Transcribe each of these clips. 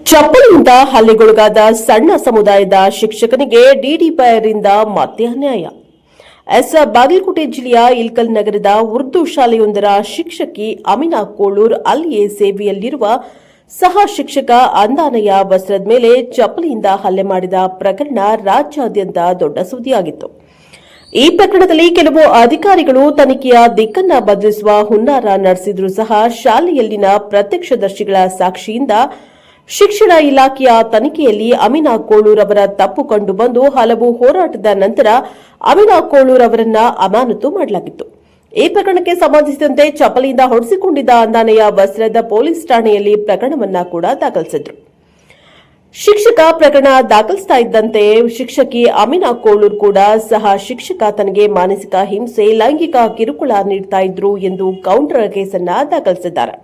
ಚಪ್ಪಲಿಯಿಂದ ಹಲ್ಲೆಗೊಳಗಾದ ಸಣ್ಣ ಸಮುದಾಯದ ಶಿಕ್ಷಕನಿಗೆ ಡಿಡಿಪಿಐರಿಂದ ಮತ್ತೆ ಅನ್ಯಾಯ. ಬಾಗಲಕೋಟೆ ಜಿಲ್ಲೆಯ ಇಲ್ಕಲ್ ನಗರದ ಉರ್ದು ಶಾಲೆಯೊಂದರ ಶಿಕ್ಷಕಿ ಅಮಿನಾ ಕೋಳೂರ್ ಅಲ್ಲಿಯೇ ಸೇವೆಯಲ್ಲಿರುವ ಸಹ ಶಿಕ್ಷಕ ಅಂದಾನಯ್ಯ ವಸ್ತ್ರದ ಮೇಲೆ ಚಪ್ಪಲಿಯಿಂದ ಹಲ್ಲೆ ಮಾಡಿದ ಪ್ರಕರಣ ರಾಜ್ಯಾದ್ಯಂತ ದೊಡ್ಡ ಸುದ್ದಿಯಾಗಿತ್ತು. ಈ ಪ್ರಕರಣದಲ್ಲಿ ಕೆಲವು ಅಧಿಕಾರಿಗಳು ತನಿಖೆಯ ದಿಕ್ಕನ್ನ ಬದಲಿಸುವ ಹುನ್ನಾರ ನಡೆಸಿದರೂ ಸಹ ಶಾಲೆಯಲ್ಲಿನ ಪ್ರತ್ಯಕ್ಷದರ್ಶಿಗಳ ಸಾಕ್ಷಿಯಿಂದ ಶಿಕ್ಷಣ ಇಲಾಖೆಯ ತನಿಖೆಯಲ್ಲಿ ಅಮಿನಾ ಕೋಳೂರ್ ಅವರ ತಪ್ಪು ಕಂಡುಬಂದು ಹಲವು ಹೋರಾಟದ ನಂತರ ಅಮಿನಾ ಕೋಳೂರ್ ಅವರನ್ನ ಅಮಾನತು ಮಾಡಲಾಗಿತ್ತು. ಈ ಪ್ರಕರಣಕ್ಕೆ ಸಂಬಂಧಿಸಿದಂತೆ ಚಪ್ಪಲಿಯಿಂದ ಹೊಡೆಸಿಕೊಂಡಿದ್ದ ಅಂದಾನಯ್ಯ ವಸ್ತ್ರದ ಪೊಲೀಸ್ ಠಾಣೆಯಲ್ಲಿ ಪ್ರಕರಣವನ್ನ ಕೂಡ ದಾಖಲಿಸಿದ್ರು. ಶಿಕ್ಷಕ ಪ್ರಕರಣ ದಾಖಲಿಸ್ತಾ ಇದ್ದಂತೆ ಶಿಕ್ಷಕಿ ಅಮಿನಾ ಕೋಳೂರ್ ಕೂಡ ಸಹ ಶಿಕ್ಷಕ ತನಗೆ ಮಾನಸಿಕ ಹಿಂಸೆ, ಲೈಂಗಿಕ ಕಿರುಕುಳ ನೀಡುತ್ತಾ ಇದ್ರು ಎಂದು ಕೌಂಟರ್ ಕೇಸನ್ನ ದಾಖಲಿಸಿದ್ದಾರೆ.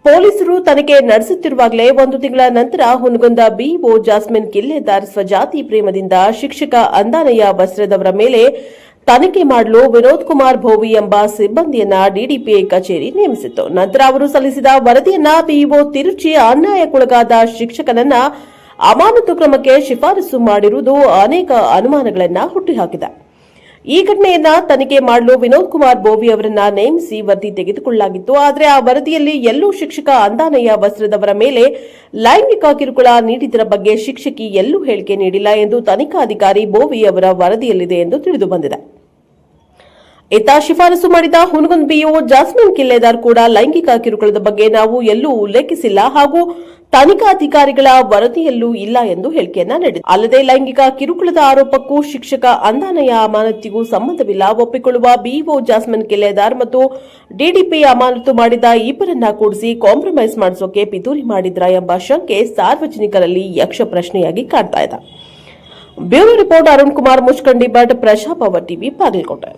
ಪೊಲೀಸರು ತನಿಖೆ ನಡೆಸುತ್ತಿರುವಾಗಲೇ ಒಂದು ತಿಂಗಳ ನಂತರ ಹುನಗುಂದ ಬಿಇಒ ಜಾಸ್ಮಿನ್ ಕಿಲ್ಲೆದಾರ್ ಸ್ವಜಾತಿ ಪ್ರೇಮದಿಂದ ಶಿಕ್ಷಕ ಅಂದಾನಯ್ಯ ವಸ್ತ್ರದವರ ಮೇಲೆ ತನಿಖೆ ಮಾಡಲು ವಿನೋದ್ ಕುಮಾರ್ ಭೋವಿ ಎಂಬ ಸಿಬ್ಬಂದಿಯನ್ನ ಡಿಡಿಪಿಐ ಕಚೇರಿ ನೇಮಿಸಿತ್ತು. ನಂತರ ಅವರು ಸಲ್ಲಿಸಿದ ವರದಿಯನ್ನ ಬಿಇಒ ತಿರುಚಿ ಅನ್ಯಾಯಕ್ಕೊಳಗಾದ ಶಿಕ್ಷಕನನ್ನ ಅಮಾನತು ಕ್ರಮಕ್ಕೆ ಶಿಫಾರಸು ಮಾಡಿರುವುದು ಅನೇಕ ಅನುಮಾನಗಳನ್ನು ಹುಟ್ಟುಹಾಕಿದೆ. ಈ ಘಟನೆಯನ್ನ ತನಿಖೆ ಮಾಡಲು ವಿನೋದ್ ಕುಮಾರ್ ಬೋವಿ ಅವರನ್ನ ನೇಮಿಸಿ ವರದಿ ತೆಗೆದುಕೊಳ್ಳಲಾಗಿತ್ತು. ಆದರೆ ಆ ವರದಿಯಲ್ಲಿ ಎಲ್ಲೂ ಶಿಕ್ಷಕ ಅಂದಾನಯ್ಯ ವಸ್ತ್ರದವರ ಮೇಲೆ ಲೈಂಗಿಕ ಕಿರುಕುಳ ನೀಡಿದರ ಬಗ್ಗೆ ಶಿಕ್ಷಕಿ ಎಲ್ಲೂ ಹೇಳಿಕೆ ನೀಡಿಲ್ಲ ಎಂದು ತನಿಖಾಧಿಕಾರಿ ಬೋವಿ ಅವರ ವರದಿಯಲ್ಲಿದೆ ಎಂದು ತಿಳಿದುಬಂದಿದೆ. ಇತ್ತ ಶಿಫಾರಸು ಮಾಡಿದ ಹುನಗುಂದ ಬಿಇಒ ಜಾಸ್ಮಿನ್ ಕಿಲ್ಲೆದಾರ್ ಕೂಡ ಲೈಂಗಿಕ ಕಿರುಕುಳದ ಬಗ್ಗೆ ನಾವು ಎಲ್ಲೂ ಉಲ್ಲೇಖಿಸಿಲ್ಲ ಹಾಗೂ ತನಿಖಾಧಿಕಾರಿಗಳ ವರದಿಯಲ್ಲೂ ಇಲ್ಲ ಎಂದು ಹೇಳಿಕೆಯನ್ನ ನೀಡಿದೆ. ಅಲ್ಲದೆ ಲೈಂಗಿಕ ಕಿರುಕುಳದ ಆರೋಪಕ್ಕೂ ಶಿಕ್ಷಕ ಅಂದಾನಯ್ಯ ಅಮಾನತಿಗೂ ಸಂಬಂಧವಿಲ್ಲ. ಒಪ್ಪಿಕೊಳ್ಳುವ ಬಿಇಒ ಜಾಸ್ಮಿನ್ ಕಿಲ್ಲೆದಾರ್ ಮತ್ತು ಡಿಡಿಪಿ ಅಮಾನತು ಮಾಡಿದ ಇಬ್ಬರನ್ನ ಕೂಡಿಸಿ ಕಾಂಪ್ರಮೈಸ್ ಮಾಡಿಸೋಕೆ ಪಿತೂರಿ ಮಾಡಿದ್ರಾ ಎಂಬ ಶಂಕೆ ಸಾರ್ವಜನಿಕರಲ್ಲಿ ಯಕ್ಷ ಪ್ರಶ್ನೆಯಾಗಿ ಕಾಡ್ತಾ ಇದೆ. Bureau report Arun Kumar Muchkandi Bhat, Praja Power TV, Bagalkot.